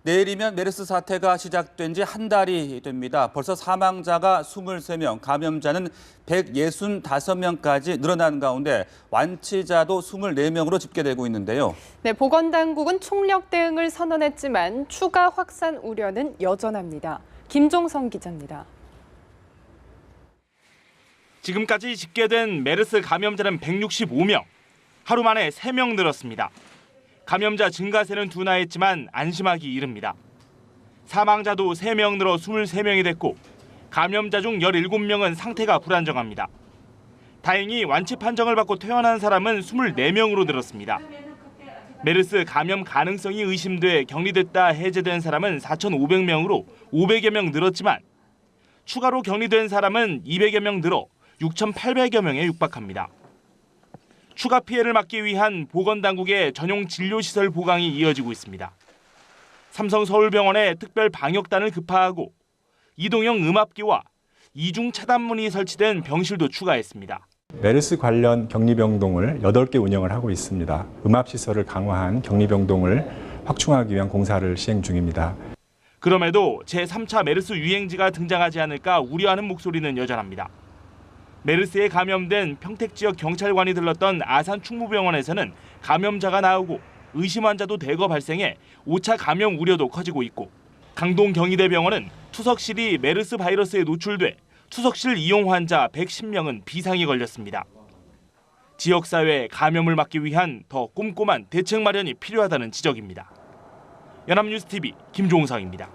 내일이면 메르스 사태가 시작된 지 한 달이 됩니다. 벌써 사망자가 23명, 감염자는 165명까지 늘어난 가운데 완치자도 24명으로 집계되고 있는데요. 네, 보건당국은 총력 대응을 선언했지만 추가 확산 우려는 여전합니다. 김종성 기자입니다. 지금까지 집계된 메르스 감염자는 165명, 하루 만에 3명 늘었습니다. 감염자 증가세는 둔화했지만 안심하기 이릅니다. 사망자도 3명 늘어 23명이 됐고 감염자 중 17명은 상태가 불안정합니다. 다행히 완치 판정을 받고 퇴원한 사람은 24명으로 늘었습니다. 메르스 감염 가능성이 의심돼 격리됐다 해제된 사람은 4,500명으로 500여 명 늘었지만 추가로 격리된 사람은 200여 명 늘어 6,800여 명에 육박합니다. 추가 피해를 막기 위한 보건당국의 전용 진료시설 보강이 이어지고 있습니다. 삼성서울병원에 특별 방역단을 급파하고 이동형 음압기와 이중 차단문이 설치된 병실도 추가했습니다. 메르스 관련 격리병동을 8개 운영을 하고 있습니다. 음압시설을 강화한 격리병동을 확충하기 위한 공사를 시행 중입니다. 그럼에도 제3차 메르스 유행지가 등장하지 않을까 우려하는 목소리는 여전합니다. 메르스에 감염된 평택 지역 경찰관이 들렀던 아산 충무병원에서는 감염자가 나오고 의심 환자도 대거 발생해 5차 감염 우려도 커지고 있고 강동 경희대병원은 투석실이 메르스 바이러스에 노출돼 투석실 이용 환자 110명은 비상이 걸렸습니다. 지역사회 감염을 막기 위한 더 꼼꼼한 대책 마련이 필요하다는 지적입니다. 연합뉴스TV 김종성입니다.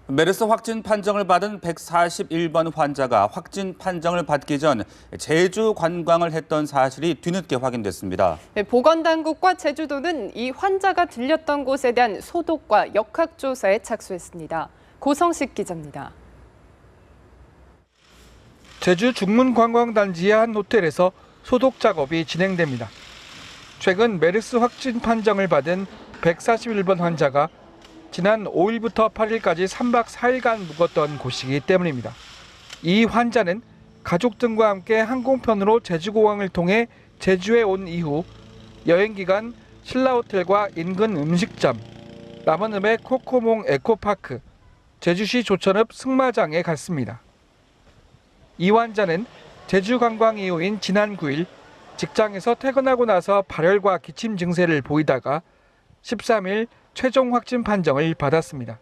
메르스 확진 판정을 받은 141번 환자가 확진 판정을 받기 전 제주 관광을 했던 사실이 뒤늦게 확인됐습니다. 네, 보건당국과 제주도는 이 환자가 들렸던 곳에 대한 소독과 역학조사에 착수했습니다. 고성식 기자입니다. 제주 중문관광단지의 한 호텔에서 소독 작업이 진행됩니다. 최근 메르스 확진 판정을 받은 141번 환자가 지난 5일부터 8일까지 3박 4일간 묵었던 곳이기 때문입니다. 이 환자는 가족 등과 함께 항공편으로 제주공항을 통해 제주에 온 이후 여행 기간 신라호텔과 인근 음식점, 남원읍의 코코몽 에코파크, 제주시 조천읍 승마장에 갔습니다. 이 환자는 제주 관광 이후인 지난 9일 직장에서 퇴근하고 나서 발열과 기침 증세를 보이다가 13일 최종 확진 판정을 받았습니다.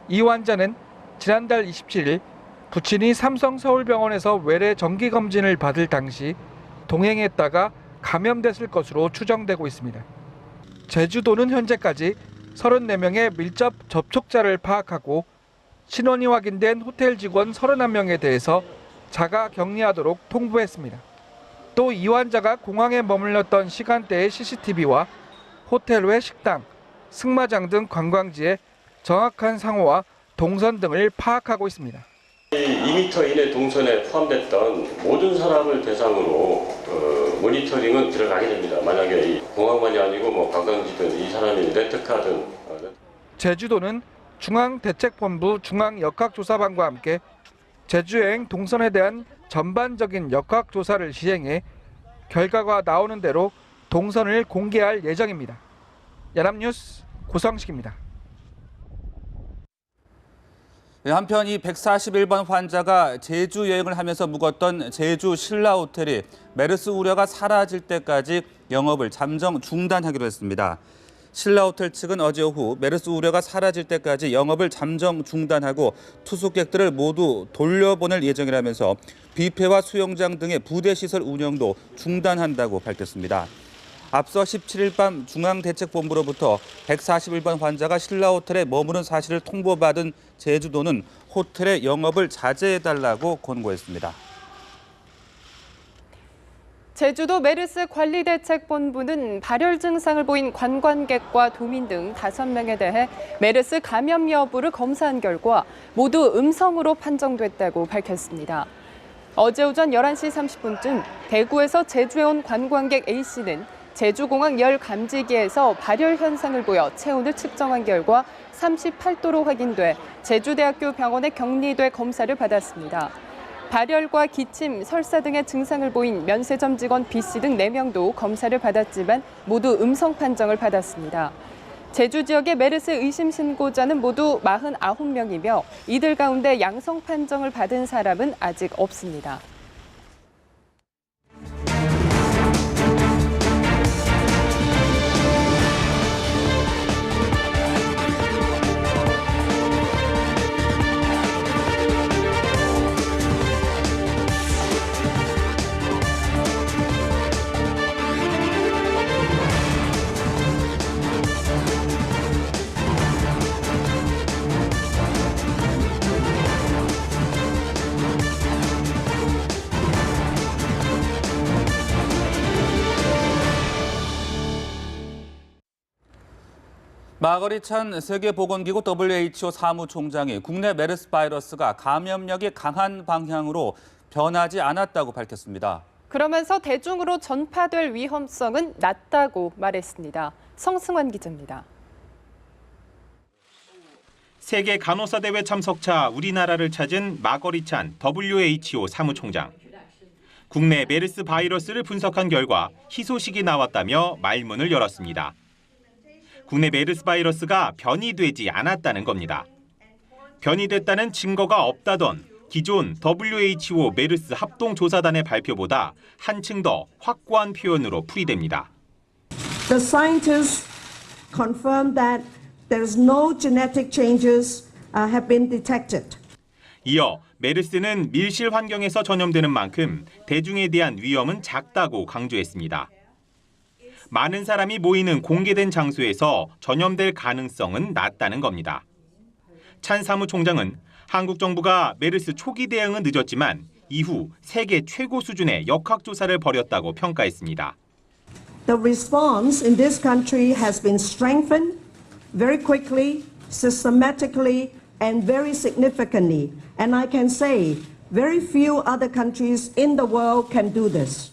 이 환자는 지난달 27일 부친이 삼성서울병원에서 외래 정기검진을 받을 당시 동행했다가 감염됐을 것으로 추정되고 있습니다. 제주도는 현재까지 34명의 밀접 접촉자를 파악하고 신원이 확인된 호텔 직원 31명에 대해서 자가 격리하도록 통보했습니다. 또 이 환자가 공항에 머물렀던 시간대의 CCTV와 호텔 외 식당, 승마장 등 관광지의 정확한 상호와 동선 등을 파악하고 있습니다. 2m 이내 동선에 포함됐던 모든 사람을 대상으로 모니터링은 들어가게 됩니다. 만약에 이 공항만이 아니고 관광지든 이 사람이 렌트카든. 제주도는 중앙대책본부 중앙역학조사반과 함께 제주여행 동선에 대한 전반적인 역학조사를 시행해 결과가 나오는 대로 동선을 공개할 예정입니다. 연합뉴스 고성식입니다. 한편 이 141번 환자가 제주 여행을 하면서 묵었던 제주 신라호텔이 메르스 우려가 사라질 때까지 영업을 잠정 중단하기로 했습니다. 신라호텔 측은 어제 오후 메르스 우려가 사라질 때까지 영업을 잠정 중단하고 투숙객들을 모두 돌려보낼 예정이라면서 뷔페와 수영장 등의 부대시설 운영도 중단한다고 밝혔습니다. 앞서 17일 밤 중앙대책본부로부터 141번 환자가 신라호텔에 머무는 사실을 통보받은 제주도는 호텔의 영업을 자제해달라고 권고했습니다. 제주도 메르스 관리대책본부는 발열 증상을 보인 관광객과 도민 등 5명에 대해 메르스 감염 여부를 검사한 결과 모두 음성으로 판정됐다고 밝혔습니다. 어제 오전 11시 30분쯤 대구에서 제주에 온 관광객 A씨는 제주공항 열 감지기에서 발열 현상을 보여 체온을 측정한 결과 38도로 확인돼 제주대학교 병원에 격리돼 검사를 받았습니다. 발열과 기침, 설사 등의 증상을 보인 면세점 직원 B씨 등 4명도 검사를 받았지만 모두 음성 판정을 받았습니다. 제주 지역의 메르스 의심 신고자는 모두 49명이며 이들 가운데 양성 판정을 받은 사람은 아직 없습니다. 마거리찬 세계보건기구 WHO 사무총장이 국내 메르스 바이러스가 감염력이 강한 방향으로 변하지 않았다고 밝혔습니다. 그러면서 대중으로 전파될 위험성은 낮다고 말했습니다. 성승환 기자입니다. 세계 간호사 대회 참석차 우리나라를 찾은 마거리찬 WHO 사무총장. 국내 메르스 바이러스를 분석한 결과 희소식이 나왔다며 말문을 열었습니다. 국내 메르스 바이러스가 변이되지 않았다는 겁니다. 변이됐다는 증거가 없다던 기존 WHO 메르스 합동조사단의 발표보다 한층 더 확고한 표현으로 풀이됩니다. The scientists confirmed that there is no genetic changes have been detected. 이어 메르스는 밀실 환경에서 전염되는 만큼 대중에 대한 위험은 작다고 강조했습니다. 많은 사람이 모이는 공개된 장소에서 전염될 가능성은 낮다는 겁니다. 찬 사무총장은 한국 정부가 메르스 초기 대응은 늦었지만 이후 세계 최고 수준의 역학조사를 벌였다고 평가했습니다. The response in this country has been strengthened very quickly, systematically, and very significantly. And I can say very few other countries in the world can do this.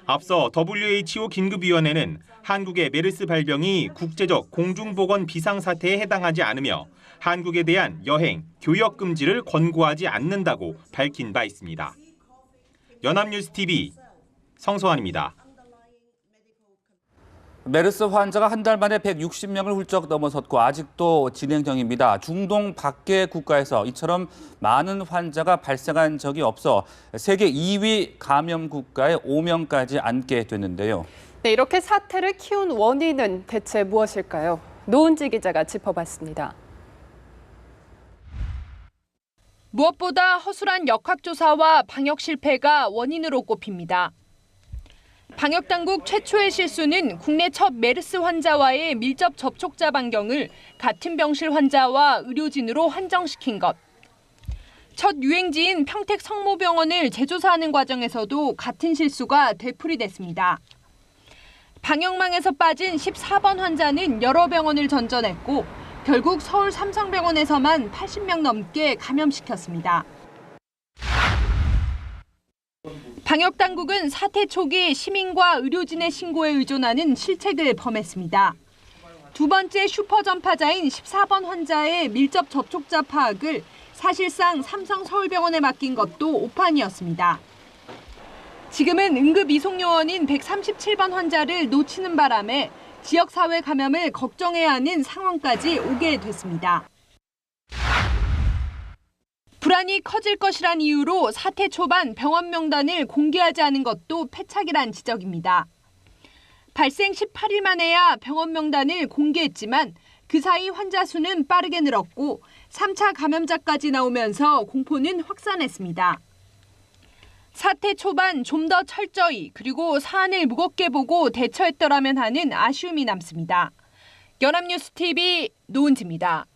앞서 WHO 긴급위원회는 한국의 메르스 발병이 국제적 공중보건 비상사태에 해당하지 않으며 한국에 대한 여행, 교역 금지를 권고하지 않는다고 밝힌 바 있습니다. 연합뉴스TV 성소환입니다. 메르스 환자가 한 달 만에 160명을 훌쩍 넘어섰고 아직도 진행 중입니다. 중동 밖의 국가에서 이처럼 많은 환자가 발생한 적이 없어 세계 2위 감염 국가에 5명까지 앉게 됐는데요. 네, 이렇게 사태를 키운 원인은 대체 무엇일까요? 노은지 기자가 짚어봤습니다. 무엇보다 허술한 역학조사와 방역 실패가 원인으로 꼽힙니다. 방역당국 최초의 실수는 국내 첫 메르스 환자와의 밀접 접촉자 반경을 같은 병실 환자와 의료진으로 한정시킨 것. 첫 유행지인 평택 성모병원을 재조사하는 과정에서도 같은 실수가 되풀이됐습니다. 방역망에서 빠진 14번 환자는 여러 병원을 전전했고 결국 서울 삼성병원에서만 80명 넘게 감염시켰습니다. 방역당국은 사태 초기 시민과 의료진의 신고에 의존하는 실책을 범했습니다. 두 번째 슈퍼전파자인 14번 환자의 밀접 접촉자 파악을 사실상 삼성 서울병원에 맡긴 것도 오판이었습니다. 지금은 응급 이송요원인 137번 환자를 놓치는 바람에 지역사회 감염을 걱정해야 하는 상황까지 오게 됐습니다. 불안이 커질 것이란 이유로 사태 초반 병원 명단을 공개하지 않은 것도 패착이란 지적입니다. 발생 18일 만에야 병원 명단을 공개했지만 그 사이 환자 수는 빠르게 늘었고 3차 감염자까지 나오면서 공포는 확산했습니다. 사태 초반 좀 더 철저히 그리고 사안을 무겁게 보고 대처했더라면 하는 아쉬움이 남습니다. 연합뉴스TV 노은지입니다.